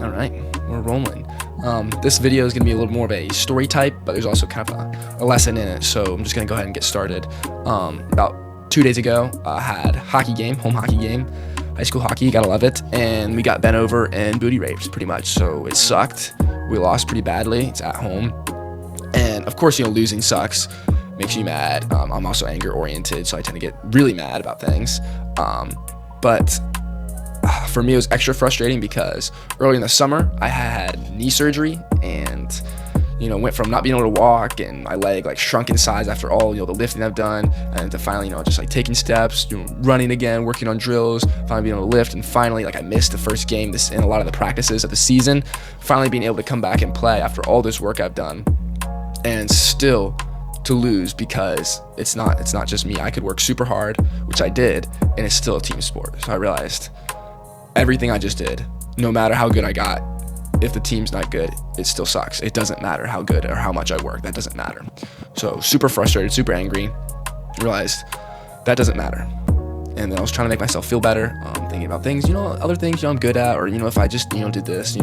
All right, we're rolling. This video is going to be a little more of a story type, but there's also kind of a lesson in it. So I'm just going to go ahead and get started. About 2 days ago, I had home hockey game, high school hockey, gotta love it. And we got bent over and booty raped pretty much. So it sucked. We lost pretty badly. It's at home. And of course, losing sucks, makes you mad. I'm also anger oriented, so I tend to get really mad about things. But for me, it was extra frustrating because early in the summer, I had knee surgery and, went from not being able to walk and my leg shrunk in size after all, the lifting I've done, and to finally, just taking steps, running again, working on drills, finally being able to lift. And finally, I missed the first game in a lot of the practices of the season, finally being able to come back and play after all this work I've done, and still to lose because it's not just me. I could work super hard, which I did, and it's still a team sport. So I realized everything I just did, no matter how good I got, if the team's not good, it still sucks. It doesn't matter how good or how much I work. That doesn't matter. So super frustrated, super angry. Realized that doesn't matter. And then I was trying to make myself feel better, thinking about things, other things I'm good at, or if I just did this,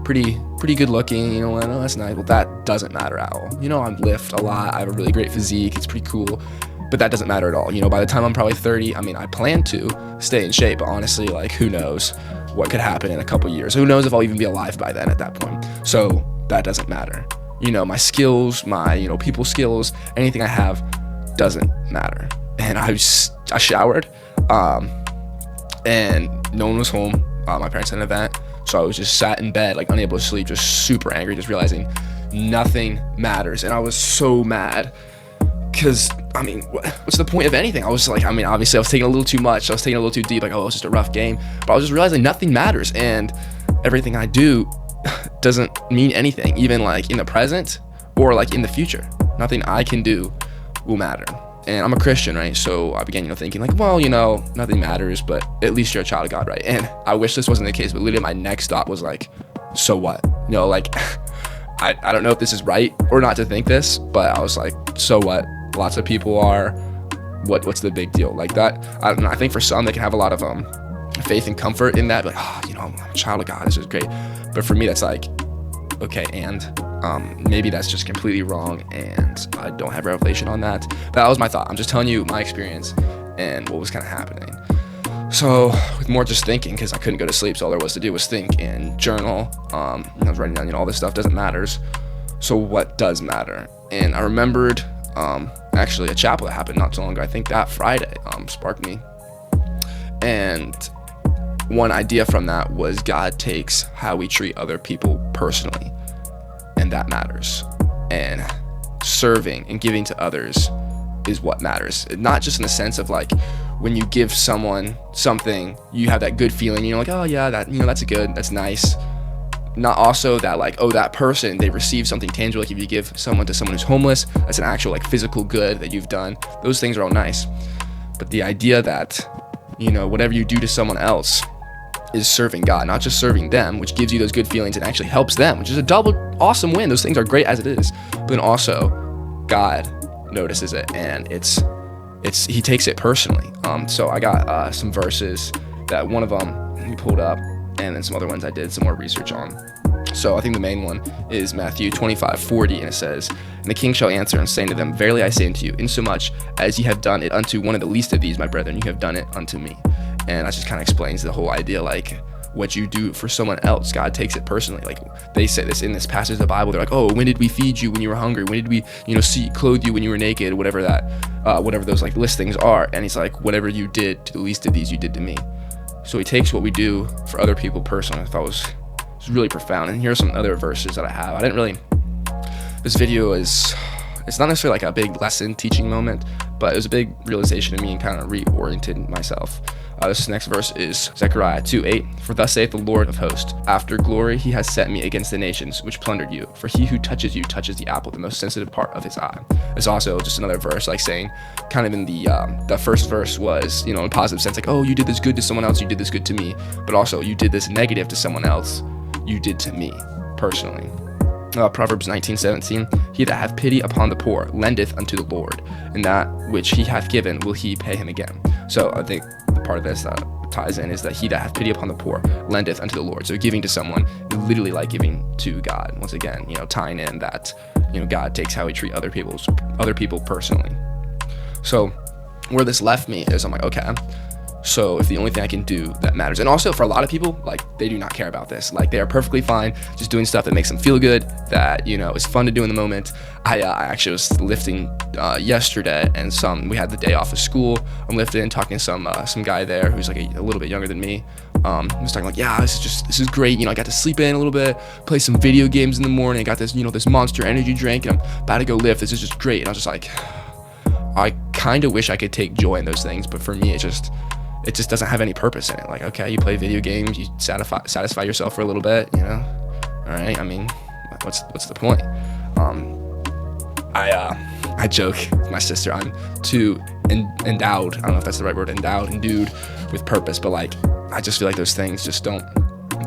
pretty good looking, that's nice. Well, that doesn't matter at all. I lift a lot. I have a really great physique. It's pretty cool. But that doesn't matter at all. By the time I'm probably 30, I plan to stay in shape, but honestly, who knows what could happen in a couple years? Who knows if I'll even be alive by then at that point? So that doesn't matter. My skills, my, people skills, anything I have doesn't matter. And I showered, and no one was home. My parents had an event, so I was just sat in bed, unable to sleep, just super angry, just realizing nothing matters. And I was so mad. Because, what's the point of anything? I was obviously I was taking a little too much. I was taking a little too deep. It was just a rough game. But I was just realizing nothing matters. And everything I do doesn't mean anything, even in the present or in the future. Nothing I can do will matter. And I'm a Christian, right? So I began, thinking nothing matters, but at least you're a child of God, right? And I wish this wasn't the case, but literally my next thought was so what? I don't know if this is right or not to think this, but I was so what? Lots of people are. What's the big deal? That. I don't know. I think for some they can have a lot of faith and comfort in that. I'm a child of God. This is great. But for me, that's okay. And maybe that's just completely wrong, and I don't have revelation on that. That was my thought. I'm just telling you my experience and what was kind of happening. So with more just thinking, because I couldn't go to sleep, so all there was to do was think and journal. I was writing down, all this stuff doesn't matter. So what does matter? And I remembered actually a chapel that happened not too long ago. I think that Friday sparked me. And one idea from that was God takes how we treat other people personally, and that matters. And serving and giving to others is what matters. Not just in the sense of when you give someone something, you have that good feeling, oh yeah, that's good, that's nice. Not also that that person, they receive something tangible. If you give someone to someone who's homeless, that's an actual physical good that you've done. Those things are all nice. But the idea that, whatever you do to someone else is serving God, not just serving them, which gives you those good feelings and actually helps them, which is a double awesome win. Those things are great as it is. But then also God notices it, and he takes it personally. So I got some verses that one of them he pulled up, and then some other ones I did some more research on. So I think the main one is Matthew 25:40, and it says, "And the king shall answer and say to them, Verily I say unto you, insomuch as ye have done it unto one of the least of these, my brethren, you have done it unto me." And that just kind of explains the whole idea, what you do for someone else, God takes it personally. They say this in this passage of the Bible. They're oh, when did we feed you when you were hungry? When did we, clothe you when you were naked? Whatever those listings are. And he's whatever you did to the least of these, you did to me. So he takes what we do for other people personally. I thought was really profound. And here are some other verses that I have. This video it's not necessarily a big lesson teaching moment, but it was a big realization to me and kind of reoriented myself. This next verse is Zechariah 2:8. "For thus saith the Lord of hosts, after glory he has set me against the nations which plundered you. For he who touches you touches the apple, the most sensitive part of his eye." It's also just another verse saying, kind of in the first verse was, in a positive sense, oh, you did this good to someone else, you did this good to me. But also, you did this negative to someone else, you did to me personally. Proverbs 19:17, "He that hath pity upon the poor lendeth unto the Lord, and that which he hath given will he pay him again." So I think the part of this that ties in is that he that hath pity upon the poor lendeth unto the Lord. So giving to someone is literally like giving to God. Once again, tying in that, God takes how we treat other people personally. So where this left me is I'm like, okay, so if the only thing I can do that matters, and also for a lot of people, like, they do not care about this. Like, they are perfectly fine just doing stuff that makes them feel good, that, is fun to do in the moment. I actually was lifting yesterday, and we had the day off of school. I'm lifting and talking to some guy there who's like a little bit younger than me. He was talking like, yeah, this is great. I got to sleep in a little bit, play some video games in the morning. I got this, this Monster Energy drink, and I'm about to go lift. This is just great. And I was just like, I kind of wish I could take joy in those things, but for me, it just doesn't have any purpose in it. Like, okay, you play video games, you satisfy yourself for a little bit, all right. I mean, what's the point? I joke with my sister, I'm too endowed, I don't know if that's the right word, endued with purpose, but like, I just feel like those things just don't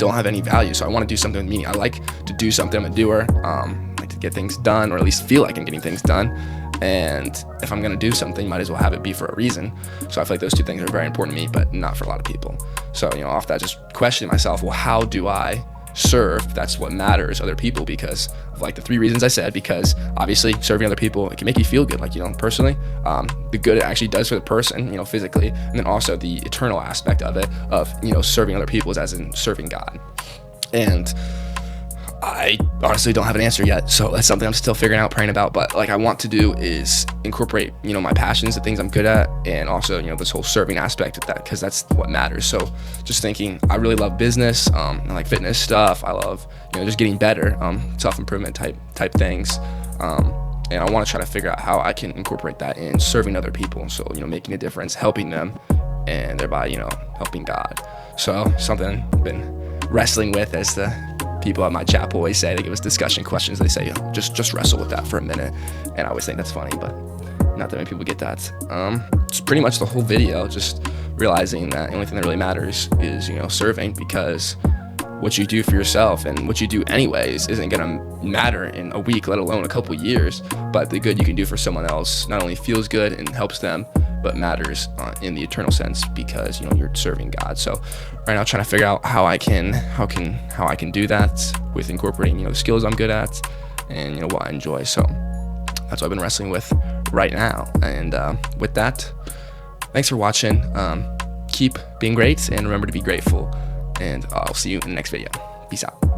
have any value. So I want to do something with meaning. I like to do something. I'm a doer. I like to get things done, or at least feel like I'm getting things done. And if I'm going to do something, might as well have it be for a reason. So I feel like those two things are very important to me, but not for a lot of people. So, off that, just questioning myself, well, how do I serve? That's what matters, other people, because of like the 3 reasons I said, because obviously serving other people, it can make you feel good, like, personally, the good it actually does for the person, physically, and then also the eternal aspect of it, of, serving other people is as in serving God. And I honestly don't have an answer yet, so that's something I'm still figuring out, praying about. But like, I want to do is incorporate, my passions, the things I'm good at, and also, this whole serving aspect of that, because that's what matters. So just thinking, I really love business, I like fitness stuff. I love, just getting better, self-improvement type things. And I want to try to figure out how I can incorporate that in serving other people. So, making a difference, helping them, and thereby, helping God. So something I've been wrestling with, as the people at my chapel always say. They give us discussion questions. They say, just wrestle with that for a minute. And I always think that's funny, but not that many people get that. It's pretty much the whole video, just realizing that the only thing that really matters is, serving, because what you do for yourself and what you do anyways isn't gonna matter in a week, let alone a couple years. But the good you can do for someone else not only feels good and helps them, but matters in the eternal sense, because you're serving God. So right now, trying to figure out how I can do that with incorporating the skills I'm good at and what I enjoy. So that's what I've been wrestling with right now. And with that, thanks for watching. Keep being great, and remember to be grateful. And I'll see you in the next video. Peace out.